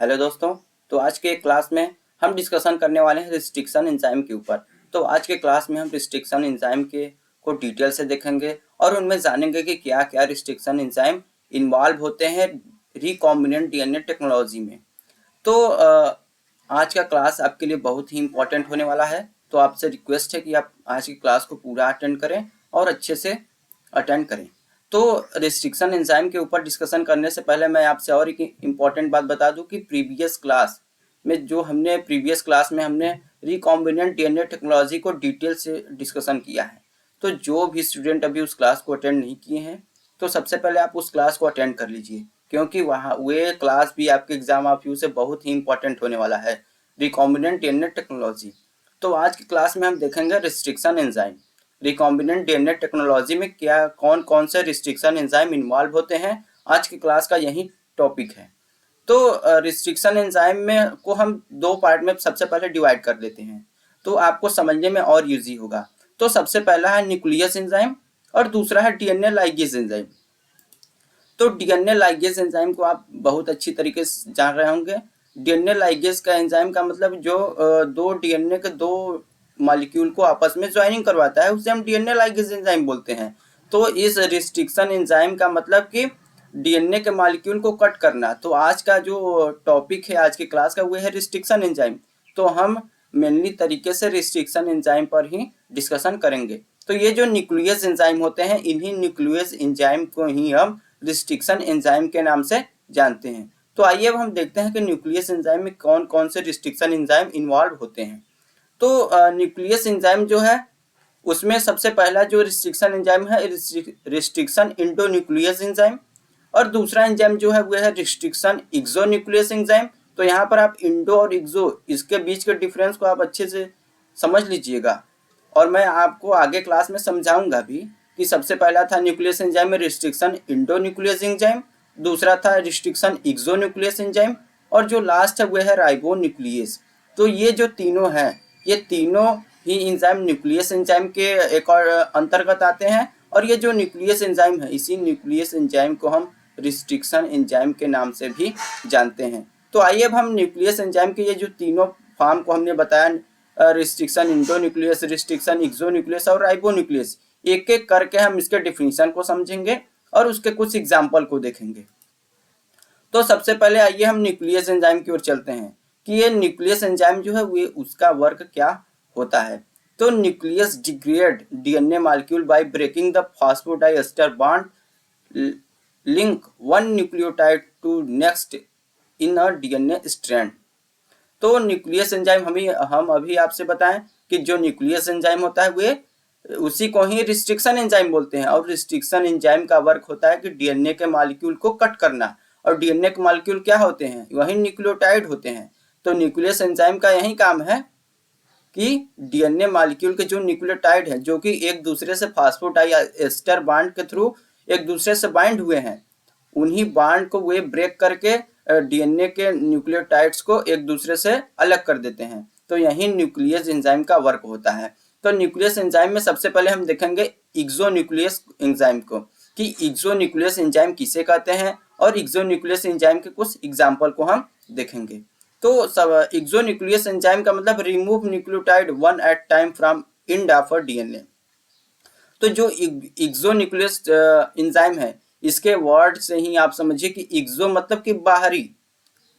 Hello दोस्तों। तो आज के क्लास में हम डिस्कशन करने वाले हैं रिस्ट्रिक्शन एंजाइम के ऊपर। तो आज के क्लास में हम रिस्ट्रिक्शन एंजाइम के को डिटेल से देखेंगे और उनमें जानेंगे कि क्या क्या रिस्ट्रिक्शन एंजाइम इन्वॉल्व होते हैं रिकॉम्बिनेंट डीएनए टेक्नोलॉजी में। तो आज का क्लास आपके लिए बहुत ही इम्पोर्टेंट होने वाला है। तो आपसे रिक्वेस्ट है कि आप आज की क्लास को पूरा अटेंड करें और अच्छे से अटेंड करें। तो रिस्ट्रिक्शन एंजाइम के ऊपर डिस्कशन करने से पहले मैं आपसे और एक इम्पॉर्टेंट बात बता दूं कि प्रीवियस क्लास में हमने रिकॉम्बिनेंट डीएनए टेक्नोलॉजी को डिटेल से डिस्कशन किया है। तो जो भी स्टूडेंट अभी उस क्लास को अटेंड नहीं किए हैं तो सबसे पहले आप उस क्लास को अटेंड कर लीजिए, क्योंकि वहाँ वे क्लास भी आपके एग्जाम ऑफ व्यू से बहुत ही इंपॉर्टेंट होने वाला है, रिकॉम्बिनेंट डीएनए टेक्नोलॉजी। तो आज की क्लास में हम देखेंगे restriction enzyme. Recombinant DNA technology में क्या कौन कौन से रिस्ट्रिक्शन एंजाइम इन्वॉल्व होते हैं, आज की क्लास का यही टॉपिक है। तो रिस्ट्रिक्शन एंजाइम में को हम दो पार्ट में सबसे पहले डिवाइड कर लेते हैं, तो आपको समझने में और ईजी होगा। तो सबसे पहला है न्यूक्लियस एंजाइम और दूसरा है डीएनए लाइगेज एंजाइम। तो डीएनए लाइगेज एंजाइम को आप बहुत अच्छी तरीके से जान रहे होंगे। डीएनए लाइगेज का एंजाइम का मतलब जो दो डीएनए के दो मॉलिक्यूल को आपस में ज्वाइनिंग करवाता है उसे हम डीएनए लाइगेज एंजाइम बोलते हैं। तो इस रिस्ट्रिक्शन एंजाइम का मतलब कि डीएनए के मॉलिक्यूल को कट करना। तो आज का जो टॉपिक है आज की क्लास का वो है रिस्ट्रिक्शन एंजाइम। तो हम मेनली तरीके से रिस्ट्रिक्शन एंजाइम पर ही डिस्कशन करेंगे। तो ये जो न्यूक्लियस एंजाइम होते हैं इन्हीं न्यूक्लियस एंजाइम को ही हम रिस्ट्रिक्शन एंजाइम के नाम से जानते हैं। तो आइए अब हम देखते हैं कि न्यूक्लियस एंजाइम में कौन कौन से रिस्ट्रिक्शन एंजाइम इन्वॉल्व होते हैं। तो न्यूक्लियस एंजाइम जो है उसमें सबसे पहला जो रिस्ट्रिक्शन एंजाइम है रिस्ट्रिक्शन इंडोन्यूक्लियस एंजाइम, और दूसरा एंजाइम जो है वो है रिस्ट्रिक्शन एक्सोन्यूक्लियस एंजाइम। तो यहाँ पर आप इंडो और एक्सो इसके बीच के डिफरेंस को आप अच्छे से समझ लीजिएगा, और मैं आपको आगे क्लास में समझाऊंगा भी कि सबसे पहला था न्यूक्लियस एंजाइम में रिस्ट्रिक्शन इंडोन्यूक्लियस एंजाइम, दूसरा था रिस्ट्रिक्शन एक्सोन्यूक्लियस एंजाइम, और जो लास्ट है वो है राइबोन्यूक्लियस। तो ये जो तीनों हैं ये तीनों ही एंजाइम न्यूक्लियस एंजाइम के एक और अंतर्गत आते हैं, और ये जो न्यूक्लियस एंजाइम है इसी न्यूक्लियस एंजाइम को हम रिस्ट्रिक्शन एंजाइम के नाम से भी जानते हैं। तो आइए अब हम न्यूक्लियस एंजाइम के ये जो तीनों फॉर्म को हमने बताया, रिस्ट्रिक्शन इंडोन्यूक्लियस, रिस्ट्रिक्शन एक्सोन्यूक्लियस और राइबोन्यूक्लियस, एक एक करके हम इसके डिफिनीशन को समझेंगे और उसके कुछ एग्जाम्पल को देखेंगे। तो सबसे पहले आइए हम न्यूक्लियस एंजाइम की ओर चलते हैं कि ये न्यूक्लियस एंजाइम जो है वो उसका वर्क क्या होता है। तो nuclease degrade DNA molecule by breaking the phosphodiester bond link one nucleotide to next in a DNA strand. तो न्यूक्लियस एंजाइम हम अभी आपसे बताएं कि जो न्यूक्लियस एंजाइम होता है वे उसी को ही रिस्ट्रिक्शन एंजाइम बोलते हैं, और रिस्ट्रिक्शन एंजाइम का वर्क होता है कि डीएनए के मॉलिक्यूल को कट करना। और डीएनए के मॉलिक्यूल क्या होते हैं, वही न्यूक्लियोटाइड होते हैं। तो न्यूक्लियस एंजाइम का यही काम है कि डीएनए मॉलिक्यूल के जो न्यूक्लियोटाइड है जो कि एक दूसरे से फॉस्फोडाइएस्टर बॉन्ड के थ्रू एक दूसरे से बाइंड हुए हैं, उन्हीं बॉन्ड को वे ब्रेक करके डीएनए के न्यूक्लियोटाइड्स को एक दूसरे से अलग कर देते हैं। तो यही न्यूक्लियस एंजाइम का वर्क होता है। तो न्यूक्लियस एंजाइम में सबसे पहले हम देखेंगे एक्सोन्यूक्लियस एंजाइम को, कि एक्सोन्यूक्लियस एंजाइम किसे कहते हैं, और एक्सोन्यूक्लियस एंजाइम के कुछ एग्जाम्पल को हम देखेंगे। तो सब एक्सोन्यूक्लियस एंजाइम का मतलब remove nucleotide one at time from end of DNA. तो जो एक्सोन्यूक्लियस एंजाइम है इसके वर्ड से ही आप समझिए कि एक्सो मतलब कि बाहरी,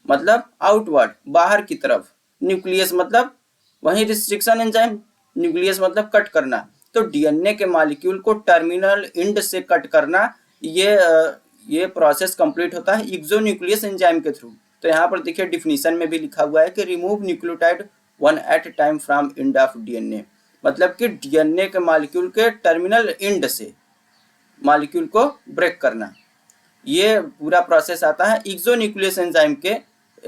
मतलब आउटवर्ड, बाहर की तरफ, न्यूक्लियस मतलब वही रिस्ट्रिक्शन एंजाइम, न्यूक्लियस मतलब कट करना। तो डीएनए के मॉलिक्यूल को टर्मिनल एंड से कट करना, ये प्रोसेस कंप्लीट होता है एक्सोन्यूक्लियस एंजाइम के थ्रू। तो यहाँ पर देखिए डिफिनीशन में भी लिखा हुआ है कि remove nucleotide one at time from end of DNA, मतलब कि डीएनए के मॉलिक्यूल के टर्मिनल एंड से मॉलिक्यूल को ब्रेक करना, ये पूरा प्रोसेस आता है एक्सोन्यूक्लियस एंजाइम के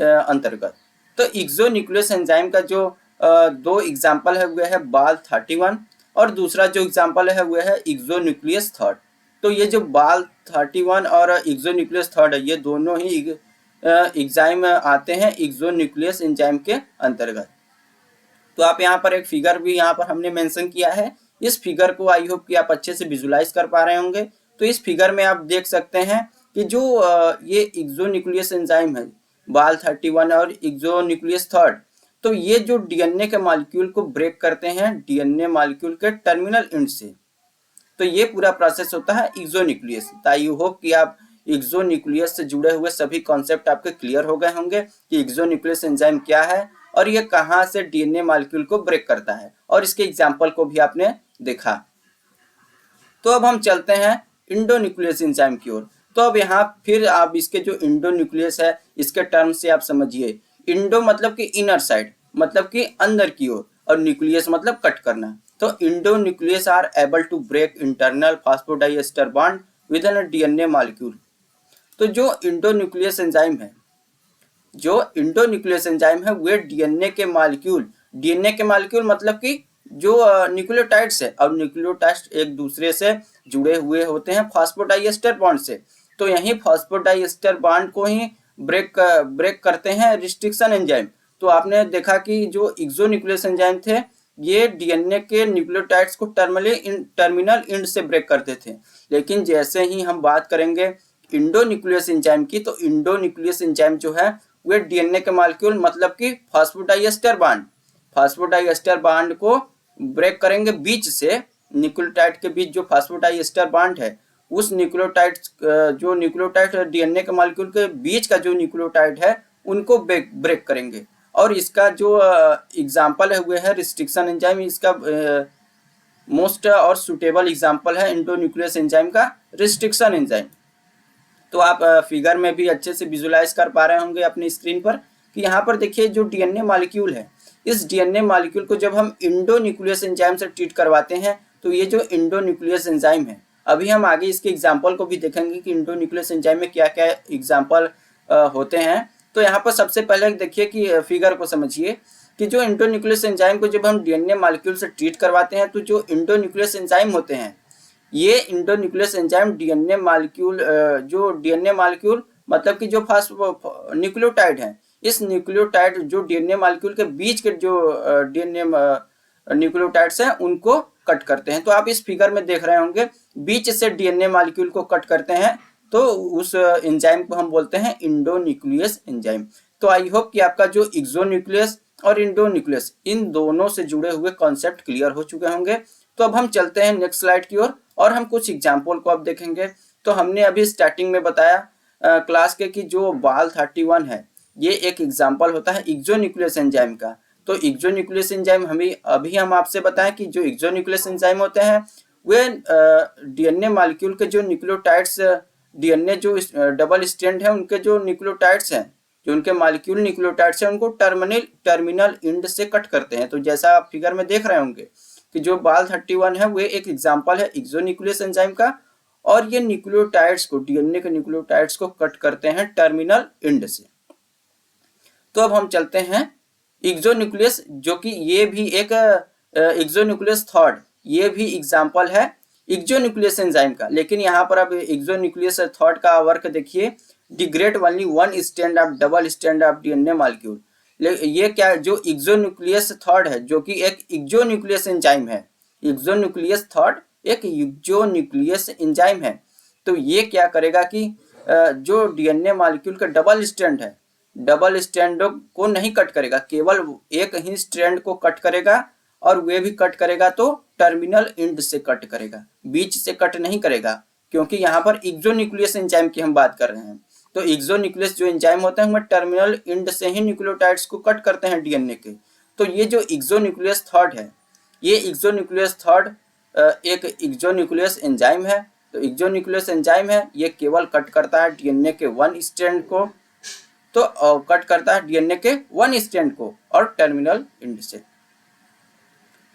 अंतर्गत। तो एक्सोन्यूक्लियस एंजाइम का जो दो एग्जाम्पल है वह है बाल 31, और दूसरा जो एग्जाम्पल है वह है एक्सोन्यूक्लियस थर्ड। तो ये जो बाल 31 और एक्सोन्यूक्लियस थर्ड है ये दोनों ही एंजाइम आते हैं एक्सोन्यूक्लियस एंजाइम के अंतर्गत। तो आप यहाँ पर एक फिगर भी यहाँ पर हमने मेंशन किया है। इस फिगर को आई होप कि आप अच्छे से विजुलाइज कर पा रहे होंगे। तो इस फिगर में आप देख सकते हैं कि जो ये एक्सोन्यूक्लियस एंजाइम है बाल 31 और एक्सोन्यूक्लियस थर्ड। तो ये जो डीएनए के मॉलिक्यूल को ब्रेक करते हैं डीएनए मॉलिक्यूल के टर्मिनल एंड से, तो ये पूरा प्रोसेस होता है एक्सोन्यूक्लियस। तो आई होप कि आप एक्सोन्यूक्लियस से जुड़े हुए सभी कॉन्सेप्ट आपके क्लियर हो गए होंगे कि एक्सोन्यूक्लियस एंजाइम क्या है और ये कहाँ से डीएनए मॉलिक्यूल को ब्रेक करता है, और इसके एग्जाम्पल को भी आपने देखा। तो अब हम चलते हैं इंडोन्यूक्लियस एंजाइम की ओर। तो अब यहाँ फिर आप इसके जो इंडोन्यूक्लियस है इसके टर्म से आप समझिए। इंडो मतलब कि इनर साइड, मतलब कि अंदर की ओर, और न्यूक्लियस मतलब कट करना। तो endonuclease are able to break internal phosphodiester bond within DNA molecule. तो जो इंडोन्यूक्लियस एंजाइम है, जो इंडोन्यूक्लियस एंजाइम है वे डीएनए के मॉलिक्यूल मतलब कि जो न्यूक्लियोटाइड्स है, और न्यूक्लियोटाइड्स एक दूसरे से जुड़े हुए होते हैं फॉस्फोडाइएस्टर बॉन्ड से। तो यही फॉस्फोडाइएस्टर बॉन्ड को ही ब्रेक करते हैं रिस्ट्रिक्शन एंजाइम। तो आपने देखा कि जो एक्सोन्यूक्लियस एंजाइम थे ये डीएनए के न्यूक्लियोटाइड्स को टर्मिनल एंड से ब्रेक करते थे, लेकिन जैसे ही हम बात करेंगे इंडोन्यूक्लियस एंजाइम की, तो इंडोन्यूक्लियस एंजाइम जो है वे डीएनए के मॉलिक्यूल मतलब कि फॉस्फोडाइएस्टर बॉन्ड को ब्रेक करेंगे बीच से। न्यूक्लियोटाइड के बीच जो फॉस्फोडाइएस्टर बॉन्ड है उस न्यूक्लियोटाइड डीएनए के मॉलिक्यूल के बीच का जो न्यूक्लियोटाइड है उनको ब्रेक करेंगे। और इसका जो एग्जाम्पल है हुए है रिस्ट्रिक्शन एंजाइम। इसका मोस्ट और सुटेबल एग्जाम्पल है इंडोन्यूक्लियस एंजाइम का रिस्ट्रिक्शन एंजाइम। तो आप फिगर में भी अच्छे से विजुलाइज कर पा रहे होंगे अपनी स्क्रीन पर कि यहाँ पर देखिए जो डीएनए मॉलिक्यूल है, इस डीएनए मॉलिक्यूल को जब हम इंडोन्यूक्लियस एंजाइम से ट्रीट करवाते हैं तो ये जो इंडोन्यूक्लियस एंजाइम है, अभी हम आगे इसके एग्जाम्पल को भी देखेंगे कि इंडोन्यूक्लियस एंजाइम में क्या क्या एग्जाम्पल होते हैं। तो यहाँ पर सबसे पहले देखिए कि फिगर को समझिए कि जो इंडोन्यूक्लियस एंजाइम को जब हम डीएनए मॉलिक्यूल से ट्रीट करवाते हैं तो जो इंडोन्यूक्लियस एंजाइम होते हैं, ये इंडोन्यूक्लियस एंजाइम डीएनए मॉलिक्यूल मतलब कि जो न्यूक्लियोटाइड है, इस न्यूक्लियोटाइड जो डीएनए मॉलिक्यूल के बीच के जो डीएनए न्यूक्लियोटाइड्स हैं उनको कट करते हैं। तो आप इस फिगर में देख रहे होंगे बीच से डीएनए मॉलिक्यूल को कट करते हैं, तो उस एंजाइम को हम बोलते हैं इंडोन्यूक्लियस एंजाइम। तो आई होप कि आपका जो एक्सोन्यूक्लियस और इंडोन्यूक्लियस इन दोनों से जुड़े हुए कॉन्सेप्ट क्लियर हो चुके होंगे। तो अब हम चलते हैं नेक्स्ट स्लाइड की ओर और हम कुछ एग्जाम्पल को अब देखेंगे। तो हमने अभी स्टार्टिंग में बताया क्लास के कि जो बाल 31 है ये एक एग्जाम्पल होता है एक्सोन्यूक्लियस एंजाइम का। तो एक्सोन्यूक्लियस एंजाइम हम आपसे बताएं कि जो एक्सोन्यूक्लियस एंजाइम होते हैं वे डीएनए मॉलिक्यूल के जो न्यूक्लियोटाइड्स, डीएनए जो डबल स्ट्रैंड है उनके जो न्यूक्लियोटाइड्स हैं, जो उनके मॉलिक्यूल न्यूक्लियोटाइड्स हैं उनको टर्मिनल एंड से कट करते हैं। तो जैसा आप फिगर में देख रहे होंगे कि जो बाल 31 है वे एक एग्जाम्पल है एक्सोन्यूक्लियस एंजाइम का, और ये न्यूक्लियोटाइड्स को डीएनए के न्यूक्लियोटाइड्स को कट करते हैं टर्मिनल एंड से। तो अब हम चलते हैं एक्सोन्यूक्लियस, जो कि ये भी एक एक्सोन्यूक्लियस थर्ड, ये भी एग्जाम्पल है एक्सोन्यूक्लियस एंजाइम का। लेकिन यहाँ पर अब एक्सोन्यूक्लियस थर्ड का वर्क देखिए, degrade only one strand of double strand of DNA molecule. ये क्या, जो एक्सोन्यूक्लियस थर्ड है जो कि एक एक्सोन्यूक्लियस एंजाइम है, एक्सोन्यूक्लियस थर्ड एक एक्सोन्यूक्लियस एंजाइम है। तो ये क्या करेगा कि जो डीएनए मॉलिक्यूल का डबल स्ट्रैंड है, डबल स्ट्रैंड को नहीं कट करेगा, केवल एक ही स्ट्रैंड को कट करेगा, और वे भी कट करेगा तो टर्मिनल एंड से कट करेगा, बीच से कट नहीं करेगा, क्योंकि यहाँ पर एक्सोन्यूक्लियस एंजाइम की हम बात कर रहे हैं। तो एक्सोन्यूक्लियस जो एंजाइम होते हैं वो टर्मिनल एंड से ही न्यूक्लियोटाइड्स को कट करते हैं डीएनए के। तो ये जो एक्सोन्यूक्लियस थर्ड है, ये एक्सोन्यूक्लियस थर्ड एक एक्सोन्यूक्लियस एंजाइम है। तो एक्सोन्यूक्लियस एंजाइम है, ये केवल कट करता है डीएनए के वन स्ट्रैंड को, तो कट करता है डीएनए के वन स्ट्रैंड को और टर्मिनल एंड से।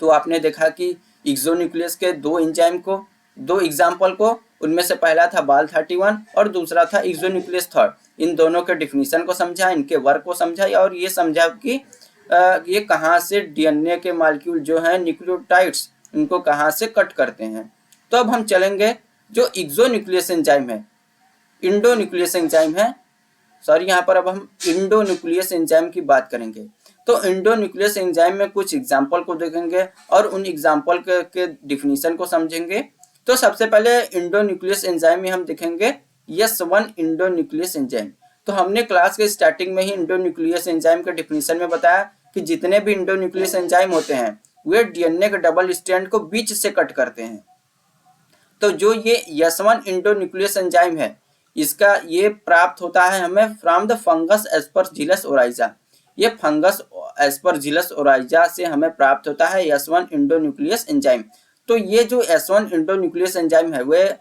तो आपने देखा कि एक्सोन्यूक्लियस के दो एंजाइम को, दो एग्जाम्पल को, उनमें से पहला था बाल 31 और दूसरा था एक्सोन्यूक्लियस थर्ड। इन दोनों के डिफिनीशन को समझा, इनके वर्क को समझा, और ये समझा कि ये कहाँ से डीएनए के मॉलिक्यूल जो है न्यूक्लियोटाइड्स इनको कहाँ से कट करते हैं। तो अब हम चलेंगे जो एक्सोन्यूक्लियस एंजाइम है, इंडोन्यूक्लियस एंजाइम है, सॉरी यहाँ पर अब हम इंडोन्यूक्लियस एंजाइम की बात करेंगे। तो इंडोन्यूक्लियस एंजाइम में कुछ एग्जाम्पल को देखेंगे और उन एग्जाम्पल के डिफिनीशन को समझेंगे। तो सबसे पहले इंडोन्यूक्लियस एंजाइम में हम देखेंगे S1 इंडोन्यूक्लियस एंजाइम। तो हमने क्लास के स्टार्टिंग में ही इंडोन्यूक्लियस एंजाइम के डिफिनीशन में बताया कि जितने भी इंडोन्यूक्लियस एंजाइम होते हैं वे डीएनए के डबल स्ट्रैंड को बीच से कट करते हैं। तो जो ये S1 इंडोन्यूक्लियस एंजाइम है, इसका ये प्राप्त होता है हमें from the fungus Aspergillus Oryza. ये फंगस एस्परजिलस ओराइजा से हमें प्राप्त होता है S1 इंडोन्यूक्लियस एंजाइम। तो ये जो S1 इंडोन्यूक्लियस एंजाइम है way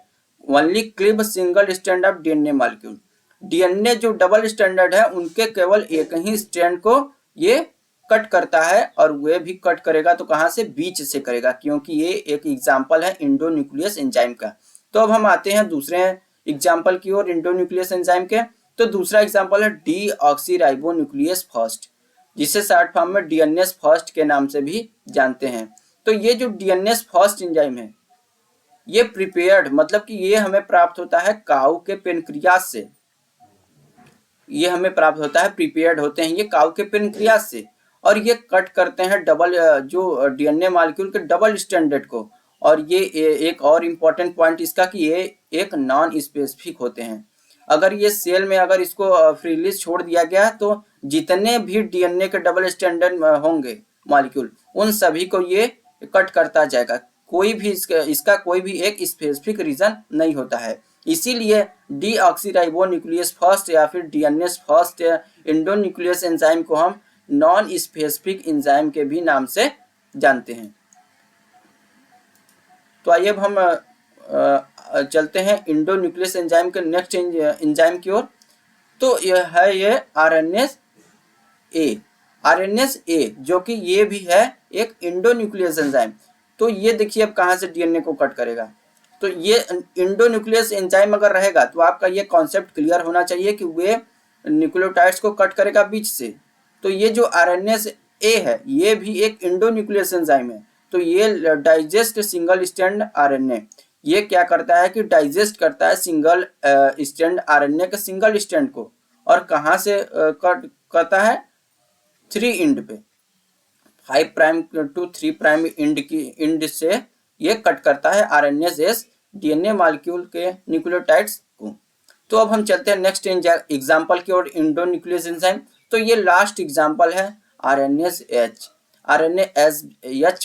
only cleave single strand of DNA molecule. DNA जो डबल स्टैंडर्ड है उनके केवल एक ही स्ट्रैंड को ये कट करता है, और वे भी कट करेगा तो कहां से, बीच से करेगा, क्योंकि ये एक एग्जांपल है इंडोन्यूक्लियस एंजाइम का। तो अब हम आते हैं दूसरे एग्जांपल की ओर इंडोन्यूक्लियस एंजाइम के। तो दूसरा एग्जांपल है डीऑक्सीराइबोन्यूक्लियस फर्स्ट, जिसे शॉर्ट फॉर्म में डीएनएस फर्स्ट के नाम से भी जानते हैं। तो ये जो डीएनएस फर्स्ट एंजाइम है ये प्रिपेयर्ड, मतलब कि ये हमें प्राप्त होता है काऊ के पेनक्रियास से। ये हमें प्राप्त होता है, प्रिपेयर्ड होते हैं ये काऊ के पेनक्रियास से, और ये कट करते हैं डबल जो डीएनए मॉलिक्यूल के डबल स्टैंडर्ड को। और ये एक और इम्पोर्टेंट पॉइंट इसका कि ये एक नॉन स्पेसिफिक होते हैं। अगर ये सेल में अगर इसको फ्रीली छोड़ दिया गया तो जितने भी डीएनए के डबल स्टैंडर्ड होंगे मॉलिक्यूल उन सभी को ये कट करता जाएगा। कोई भी इसका कोई भी एक स्पेसिफिक रीजन नहीं होता है। इसीलिए डीऑक्सीराइबोन्यूक्लियस फर्स्ट या फिर डीएनएस फर्स्ट इंडोन्यूक्लियस एंजाइम को हम नॉन स्पेसिफिक एंजाइम के भी नाम से जानते हैं। तो आइए अब हम चलते हैं इंडोन्यूक्लियस एंजाइम के नेक्स्ट एंजाइम की ओर। तो यह है ये आरएनएस ए, जो कि ये भी है एक इंडोन्यूक्लियस एंजाइम। तो ये देखिए अब कहां से डीएनए को कट करेगा। तो ये इंडोन्यूक्लियस एंजाइम अगर रहेगा तो आपका ये कॉन्सेप्ट क्लियर होना चाहिए कि वे न्यूक्लियोटाइड्स को कट करेगा बीच से। तो ये जो आरएनएस ए है ये भी एक इंडोन्यूक्लियस एंजाइम है। तो ये डाइजेस्ट सिंगल स्ट्रैंड आरएनए, ये क्या करता है कि डाइजेस्ट करता है सिंगल स्ट्रैंड आरएनए के सिंगल स्ट्रैंड को, और कहां से कट करता है, 3 एंड पे, 5 प्राइम टू 3 प्राइम एंड से ये कट करता है आरएनएस डीएनए मॉलिक्यूल के न्यूक्लियोटाइड्स को। तो अब हम चलते हैं नेक्स्ट एग्जांपल की ओर इंडोन्यूक्लियस एंजाइम। तो ये लास्ट एग्जांपल है आरएनएस एच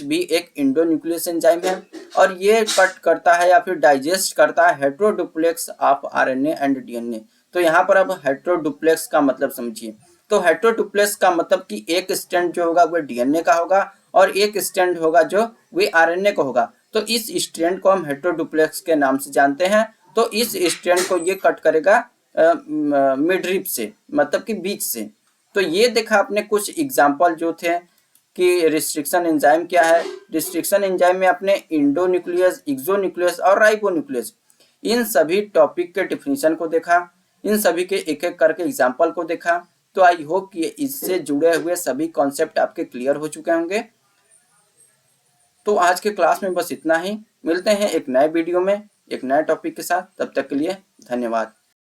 भी एक इंडोन्यूक्लियस एंजाइम है, और ये कट करता है या फिर डाइजेस्ट करता है हेट्रोडुप्लेक्स ऑफ आरएनए एंड डीएनए। तो यहाँ पर अब हेट्रोडुप्लेक्स का मतलब समझिए। तो हेट्रोडुप्लेक्स का मतलब कि एक स्ट्रैंड जो होगा वह डीएनए का होगा और एक स्ट्रैंड होगा जो वे आरएनए का होगा। तो इस स्ट्रैंड को हम हेट्रोडुप्लेक्स के नाम से जानते हैं। तो इस स्ट्रैंड को ये कट करेगा मिडरिप से, मतलब कि बीच से। तो ये देखा आपने कुछ एग्जाम्पल जो थे कि रिस्ट्रिक्शन एंजाइम क्या है। रिस्ट्रिक्शन एंजाइम में अपने इंडोन्यूक्लियस, एक्सोन्यूक्लियस और राइबोन्यूक्लियस, इन सभी टॉपिक के डिफिनीशन को देखा, इन सभी के एक एक करके एग्जाम्पल को देखा। तो आई होप कि इससे जुड़े हुए सभी कॉन्सेप्ट आपके क्लियर हो चुके होंगे। तो आज के क्लास में बस इतना ही। मिलते हैं एक नए वीडियो में एक नए टॉपिक के साथ। तब तक के लिए धन्यवाद।